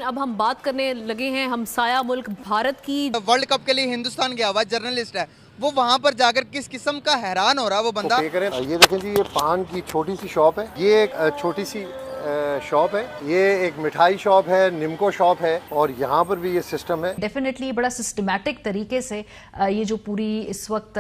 अब हम बात करने लगे हैं हमसाया मुल्क भारत की। वर्ल्ड कप के लिए हिंदुस्तान गया हुआ जर्नलिस्ट है, वो वहाँ पर जाकर किस किस्म का हैरान हो रहा है वो बंदा। ये देखें जी, ये पान की छोटी सी शॉप है, ये एक छोटी सी शॉप है, ये एक मिठाई शॉप है, निमको शॉप है, और यहाँ पर भी ये सिस्टम है। डेफिनेटली बड़ा सिस्टमैटिक तरीके से ये जो पूरी इस वक्त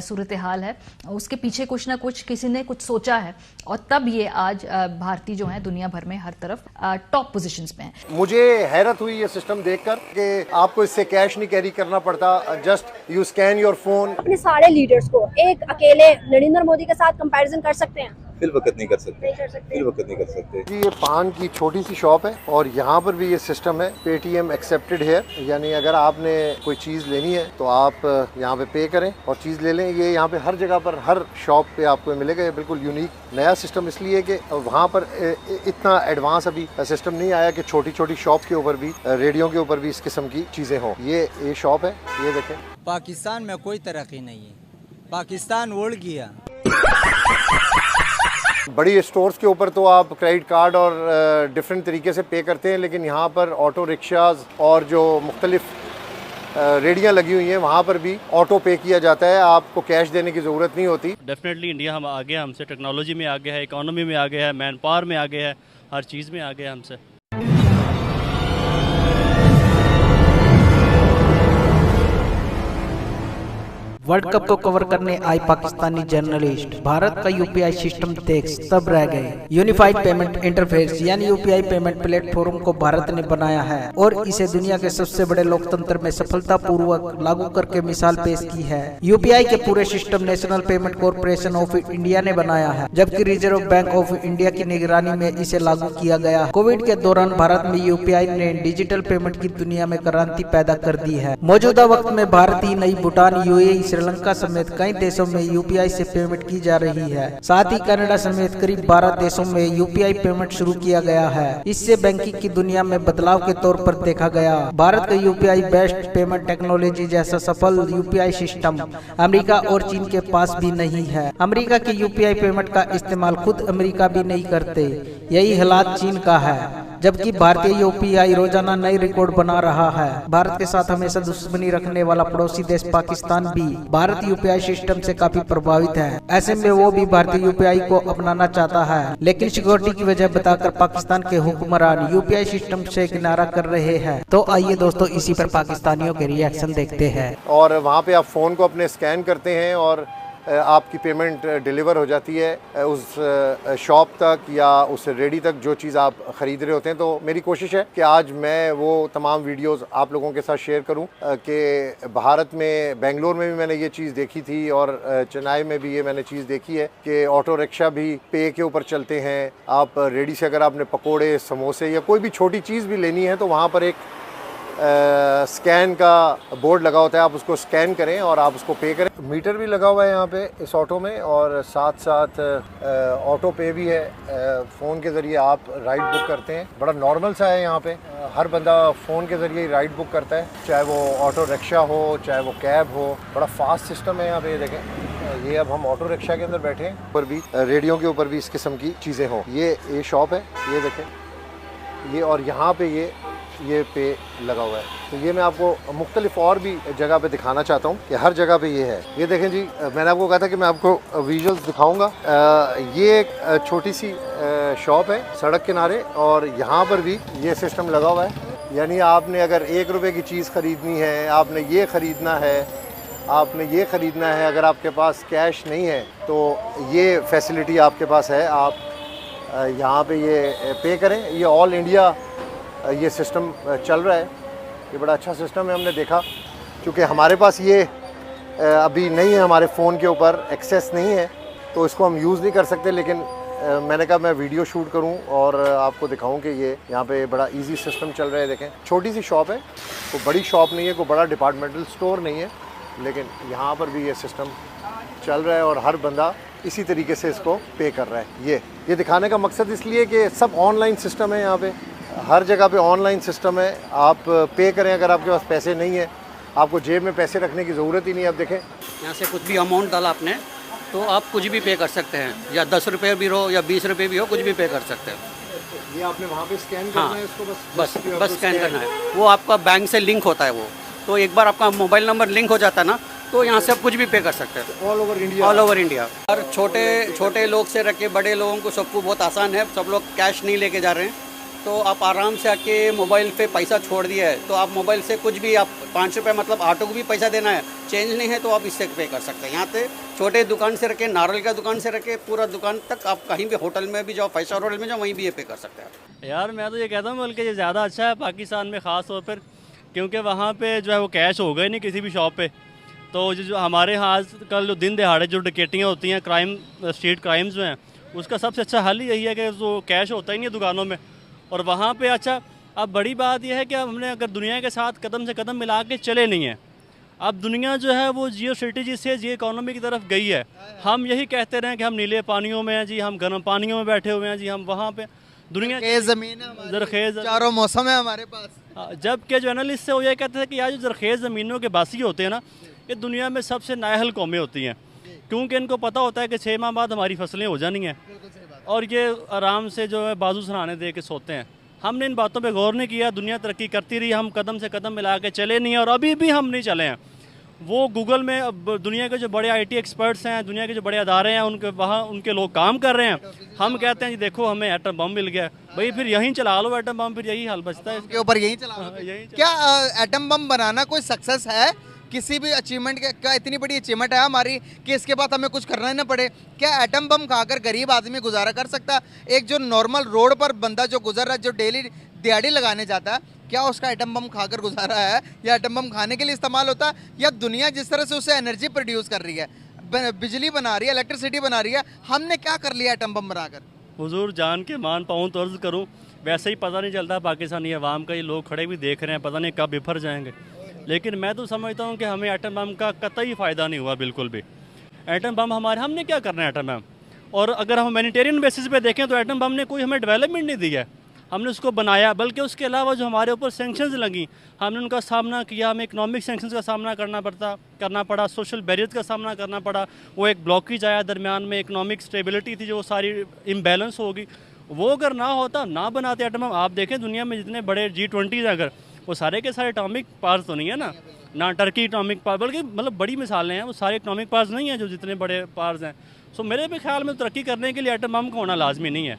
सूरत हाल है उसके पीछे कुछ ना कुछ किसी ने कुछ सोचा है, और तब ये आज भारतीय जो हैं दुनिया भर में हर तरफ टॉप पोजीशंस पे हैं। मुझे हैरत हुई ये सिस्टम देखकर कि आपको इससे कैश नहीं कैरी करना पड़ता, just you scan your phone. अपने सारे लीडर्स को एक अकेले नरेंद्र मोदी के साथ कंपैरिजन कर सकते हैं? वक्त नहीं कर सकते, वक्त नहीं कर सकते जी। ये पान की छोटी सी शॉप है, और यहाँ पर भी ये सिस्टम है, पेटीएम एक्सेप्टेड है, यानी अगर आपने कोई चीज़ लेनी है तो आप यहाँ पे पे करें और चीज़ ले लें। ये यहाँ पे हर जगह पर, हर शॉप पे आपको मिलेगा। ये बिल्कुल यूनिक नया सिस्टम इसलिए कि वहाँ पर इतना एडवांस अभी सिस्टम नहीं आया कि छोटी छोटी शॉप के ऊपर भी, रेडियो के ऊपर भी इस किस्म की चीज़ें हों। ये शॉप है, ये देखें। पाकिस्तान में कोई तरक्की नहीं है, पाकिस्तान उड़ गया। बड़ी स्टोर्स के ऊपर तो आप क्रेडिट कार्ड और डिफरेंट तरीके से पे करते हैं, लेकिन यहाँ पर ऑटो रिक्शाज और जो मुख्तलिफ रेडियाँ लगी हुई हैं वहाँ पर भी ऑटो पे किया जाता है, आपको कैश देने की ज़रूरत नहीं होती। डेफिनेटली इंडिया हम आगे, हमसे टेक्नोलॉजी में आगे है, इकोनॉमी में आगे है, मैन पावर में आगे है, हर चीज़ में आगे है हमसे। वर्ल्ड कप को कवर करने आई पाकिस्तानी जर्नलिस्ट भारत का यूपीआई सिस्टम देख तब रह गए। यूनिफाइड पेमेंट इंटरफेस यानी यूपीआई पेमेंट प्लेटफॉर्म को भारत ने बनाया है और इसे दुनिया के सबसे बड़े लोकतंत्र में सफलतापूर्वक लागू करके मिसाल पेश की है। यूपीआई के पूरे system national payment corporation of India ने बनाया है, जबकि रिजर्व बैंक ऑफ इंडिया की निगरानी में इसे लागू किया गया। कोविड के दौरान भारत में यूपीआई ने डिजिटल पेमेंट की दुनिया में क्रांति पैदा कर दी है। मौजूदा वक्त में भारत ही नहीं, भूटान, यूएई, श्रीलंका समेत कई देशों में यूपीआई से पेमेंट की जा रही है। साथ ही कनाडा समेत करीब 12 देशों में यूपीआई पेमेंट शुरू किया गया है। इससे बैंकिंग की दुनिया में बदलाव के तौर पर देखा गया। भारत का यूपीआई बेस्ड पेमेंट टेक्नोलॉजी जैसा सफल यूपीआई सिस्टम अमेरिका और चीन के पास भी नहीं है। अमेरिका के यूपीआई पेमेंट का इस्तेमाल खुद अमेरिका भी नहीं करते। यही हालात चीन का है, जबकि भारतीय यूपीआई रोजाना नई रिकॉर्ड बना रहा है। भारत के साथ हमेशा दुश्मनी रखने वाला पड़ोसी देश पाकिस्तान भी भारत यूपीआई सिस्टम से काफी प्रभावित है। ऐसे में वो भी भारतीय यूपीआई को अपनाना चाहता है, लेकिन सिक्योरिटी की वजह बताकर पाकिस्तान के हुक्मरान यूपीआई सिस्टम से किनारा कर रहे हैं। तो आइए दोस्तों, इसी पर पाकिस्तानियों के रिएक्शन देखते हैं। और वहाँ पे आप फोन को अपने स्कैन करते हैं और आपकी पेमेंट डिलीवर हो जाती है उस शॉप तक या उस रेडी तक जो चीज़ आप ख़रीद रहे होते हैं। तो मेरी कोशिश है कि आज मैं वो तमाम वीडियोस आप लोगों के साथ शेयर करूं कि भारत में, बेंगलोर में भी मैंने ये चीज़ देखी थी और चेन्नई में भी ये मैंने चीज़ देखी है कि ऑटो रिक्शा भी पे के ऊपर चलते हैं। आप रेडी से अगर आपने पकोड़े, समोसे या कोई भी छोटी चीज़ भी लेनी है तो वहाँ पर एक स्कैन का बोर्ड लगा होता है, आप उसको स्कैन करें और आप उसको पे करें। मीटर भी लगा हुआ है यहाँ पे इस ऑटो में, और साथ साथ ऑटो पे भी है। फ़ोन के ज़रिए आप राइड बुक करते हैं, बड़ा नॉर्मल सा है यहाँ पे। हर बंदा फ़ोन के ज़रिए राइड बुक करता है, चाहे वो ऑटो रिक्शा हो, चाहे वो कैब हो। बड़ा फास्ट सिस्टम है यहाँ पे। देखें, ये अब हम ऑटो रिक्शा के अंदर बैठे हैं, ऊपर भी रेडियो के ऊपर भी इस किस्म की चीज़ें हों। ये शॉप है, ये देखें, ये, और यहाँ पे ये पे लगा हुआ है। तो ये मैं आपको मुख्तलिफ और भी जगह पे दिखाना चाहता हूँ कि हर जगह पे ये है। ये देखें जी, मैंने आपको कहा था कि मैं आपको विजुअल्स दिखाऊंगा। ये एक छोटी सी शॉप है सड़क किनारे, और यहाँ पर भी ये सिस्टम लगा हुआ है। यानी आपने अगर 1 रुपये की चीज़ ख़रीदनी है, आपने ये ख़रीदना है, आपने ये ख़रीदना है, अगर आपके पास कैश नहीं है तो ये फैसिलिटी आपके पास है। आप यहाँ पे ये पे करें। ये ऑल इंडिया ये सिस्टम चल रहा है। ये बड़ा अच्छा सिस्टम है, हमने देखा। क्योंकि हमारे पास ये अभी नहीं है, हमारे फ़ोन के ऊपर एक्सेस नहीं है, तो इसको हम यूज़ नहीं कर सकते। लेकिन मैंने कहा मैं वीडियो शूट करूं और आपको दिखाऊं कि ये यहाँ पे बड़ा इजी सिस्टम चल रहा है। देखें, छोटी सी शॉप है, कोई बड़ी शॉप नहीं है, कोई बड़ा डिपार्टमेंटल स्टोर नहीं है, लेकिन यहाँ पर भी ये सिस्टम चल रहा है और हर बंदा इसी तरीके से इसको पे कर रहा है। ये दिखाने का मकसद इसलिए कि सब ऑनलाइन सिस्टम है। यहाँ पे हर जगह पे ऑनलाइन सिस्टम है। आप पे करें, अगर आपके पास पैसे नहीं है, आपको जेब में पैसे रखने की ज़रूरत ही नहीं है। आप देखें, यहाँ से कुछ भी अमाउंट डाला आपने तो आप कुछ भी पे कर सकते हैं, या 10 रुपये भी हो या 20 रुपये भी हो, कुछ भी पे कर सकते हैं। ये आपने वहाँ पे स्कैन हाँ, करना है इसको बस स्कैन करना है। वो आपका बैंक से लिंक होता है वो, तो एक बार आपका मोबाइल नंबर लिंक हो जाता है ना, तो यहाँ से आप कुछ भी पे कर सकते हैं all over India. All over India. और छोटे लोग से रख के बड़े लोगों को सबको बहुत आसान है, सब लोग कैश नहीं लेके जा रहे हैं, तो आप आराम से आके मोबाइल पे पैसा छोड़ दिया है तो आप मोबाइल से कुछ भी, आप 5 रुपये मतलब ऑटो को भी पैसा देना है, चेंज नहीं है तो आप इससे पे कर सकते हैं। यहाँ पे छोटे दुकान से रखे, नारियल का दुकान से रखे, पूरा दुकान तक, आप कहीं भी होटल में भी जाओ, 5 स्टार होटल में जाओ, वहीं भी ये पे कर सकते हैं। यार मैं तो ये कहता हूँ बल्कि ये ज़्यादा अच्छा है पाकिस्तान में ख़ास तौर पर, क्योंकि वहाँ पे जो है वो कैश होगा ही नहीं किसी भी शॉप पे। तो जो हमारे यहाँ आजकल जो दिन दिहाड़े जो डकैतियाँ होती हैं, क्राइम, स्ट्रीट क्राइम्स जो हैं, उसका सबसे अच्छा हल यही है कि जो कैश होता ही नहीं है दुकानों में, और वहाँ पे अच्छा। अब बड़ी बात यह है कि हमने अगर दुनिया के साथ कदम से कदम मिला के चले नहीं हैं, अब दुनिया जो है वो जियो स्ट्रेटजी से जियो इकोनॉमी की तरफ गई है। हम यही कहते रहे कि हम नीले पानियों में हैं जी, हम गर्म पानियों में बैठे हुए हैं जी, हम वहाँ पे दुनिया के ज़मीन है हमारी, ज़रखेज़ चारों मौसम है हमारे पास। जबकि जो एनालिस्ट से वो ये कहते हैं कि यार जो ज़रखेज़ ज़मीनों के बासी होते हैं ना, ये दुनिया में सबसे नाअहल कौमें होती हैं, क्योंकि इनको पता होता है कि 6 माह बाद हमारी फसलें हो जानी हैं, और ये आराम से जो है बाजू सराहने दे के सोते हैं। हमने इन बातों पे गौर नहीं किया, दुनिया तरक्की करती रही, हम कदम से कदम मिला के चले नहीं हैं, और अभी भी हम नहीं चले हैं। वो गूगल में अब दुनिया के जो बड़े IT एक्सपर्ट्स हैं, दुनिया के जो बड़े अदारे हैं, उनके वहाँ उनके लोग काम कर रहे हैं। हम कहते हैं जी देखो हमें एटम बम मिल गया, भाई फिर यहीं चला लो एटम बम, फिर यही हाल बचता है इसके ऊपर यही चला। क्या एटम बम बनाना कोई सक्सेस है किसी भी अचीवमेंट का? इतनी बड़ी अचीवमेंट है हमारी कि इसके बाद हमें कुछ करना ही ना पड़े। क्या एटम बम खाकर गरीब आदमी गुजारा कर सकता? एक जो नॉर्मल रोड पर बंदा जो गुजर रहा है, जो डेली दिहाड़ी लगाने जाता है, क्या उसका एटम बम खाकर गुजारा है, या एटम बम खाने के लिए इस्तेमाल होता है, या दुनिया जिस तरह से उसे एनर्जी प्रोड्यूस कर रही है, बिजली बना रही है, इलेक्ट्रिसिटी बना रही है, हमने क्या कर लिया एटम बम बनाकर? हुजूर जान के मान पाऊँ तो अर्ज़ करूँ, वैसे ही पता नहीं चलता पाकिस्तानी अवाम का, ये लोग खड़े भी देख रहे हैं, पता नहीं कब बिफर जाएंगे। लेकिन मैं तो समझता हूँ कि हमें एटम बम का कतई फ़ायदा नहीं हुआ बिल्कुल भी। एटम बम हमने क्या करना है एटम बम? और अगर हम ह्यूमैनिटेरियन बेसिस पे देखें तो एटम बम ने कोई हमें डेवलपमेंट नहीं दी है, हमने उसको बनाया, बल्कि उसके अलावा जो हमारे ऊपर सैंक्शंस लगी, हमने उनका सामना किया, हमें इकनॉमिक सैंक्शंस का सामना करना पड़ा, सोशल बैरियर्स का सामना करना पड़ा। वो एक ब्लॉकेज आया दरमियान में, इकनॉमिक स्टेबिलिटी थी जो सारी इम्बैलेंस होगी। वो अगर ना होता, ना बनाते एटम बम, आप देखें दुनिया में जितने बड़े G20 अगर, वो सारे के सारे एटॉमिक पार्स तो नहीं है ना टर्की एटॉमिक पार्स, बल्कि मतलब बड़ी मिसालें हैं, वो सारे एटॉमिक पार्स नहीं हैं जो जितने बड़े पार्स हैं। सो मेरे भी ख्याल में तरक्की करने के लिए एटम बम का होना लाजमी नहीं है।